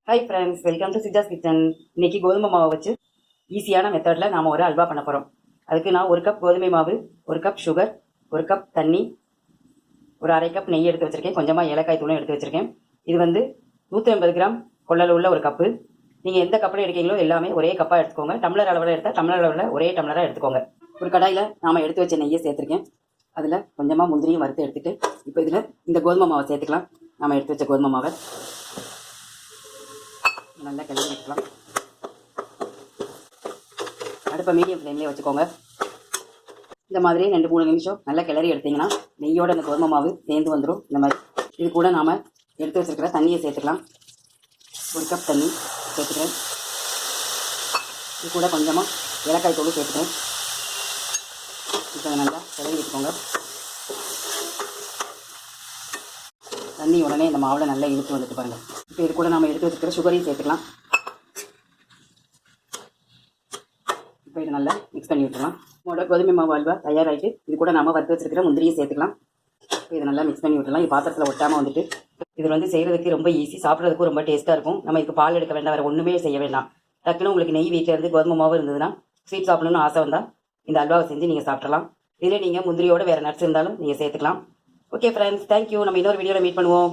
Hi friends, welcome to Sija's kitchen. இன்னைக்கு கோதுமை மாவை வச்சு ஈஸியான மெத்தடில் நாம் ஒரு அல்வா பண்ண போகிறோம். அதுக்கு நான் 1 கப் கோதுமை மாவு, 1 கப் சுகர், 1 கப் தண்ணி, ஒரு 1/2 கப் நெய் எடுத்து வச்சுருக்கேன். கொஞ்சமாக ஏலக்காய் தூளும் எடுத்து வச்சுருக்கேன். இது வந்து 150 கிராம் கொள்ளளவு உள்ள ஒரு கப்பு. நீங்கள் எந்த கப்பில் எடுக்கீங்களோ எல்லாமே ஒரே கப்பாக எடுத்துக்கோங்க. டம்ளர் அளவில் எடுத்தால் டம்ளர் அளவில் ஒரே டம்ளராக எடுத்துக்கோங்க. ஒரு கடாயில் நாம் எடுத்து வச்ச நெய்யை சேர்த்துருக்கேன். அதில் கொஞ்சமாக முந்திரியும் வறுத்து எடுத்துகிட்டு இப்போ இதில் இந்த கோதுமை மாவை சேர்த்துக்கலாம். நாம் எடுத்து வச்ச கோதுமை மாவை நல்லா கிளறி வச்சுக்கலாம். அடுப்பை மீடியம் ஃப்ளேம்லேயே வச்சுக்கோங்க. இந்த மாதிரி 2-3 நிமிஷம் நல்லா கிளறி எடுத்திங்கன்னா நெய்யோட அந்த கோதுமை மாவு சேர்ந்து வந்துடும். இந்த மாதிரி இது கூட நாம் எடுத்து வச்சுருக்கிற தண்ணியை சேர்த்துக்கலாம். 1 கப் தண்ணி சேர்த்துக்கிறேன். இது கூட கொஞ்சமாக ஏலக்காய் தூள் சேர்த்துக்கிறேன். இப்போ நல்லா கிளறி வச்சுக்கோங்க. தண்ணி உடனே இந்த மாவில் நல்லா இழுத்து வந்துட்டு பாருங்கள். இப்போ இது கூட நாம் எடுத்து வச்சுருக்கிற சுகரையும் சேர்த்துக்கலாம். இப்போ இது நல்லா மிக்ஸ் பண்ணி விட்டுலாம். நம்மளோட கோதுமை மாவு அல்வா தயாராகிட்டு இது கூட நாம் வறுத்து வச்சுருக்கிற முந்திரியை சேர்த்துக்கலாம். இப்போ இதை நல்லா மிக்ஸ் பண்ணி விட்டுலாம். இது பாத்திரத்தில் ஒட்டாமல் வந்துட்டு இது வந்து செய்கிறதுக்கு ரொம்ப ஈஸி, சாப்பிட்றதுக்கும் ரொம்ப டேஸ்ட்டாக இருக்கும். நம்ம இதுக்கு பால் எடுக்க வேண்டாம், வேறு ஒன்றுமே செய்ய வேண்டாம். டக்குன்னு உங்களுக்கு நெய் வீட்டில் இருந்து கோதுமை மாவு இருந்ததுன்னா ஸ்வீட் சாப்பிடணும்னு ஆசை வந்தால் இந்த அல்வாவை செஞ்சு நீங்கள் சாப்பிட்றலாம். இதில் நீங்கள் முந்திரியோடு வேறு நட்ஸ் இருந்தாலும் நீங்கள் சேர்த்துக்கலாம். Okay friends, thank you. நம்ம இன்னொரு வீடியோவில் மீட் பண்ணுவோம்.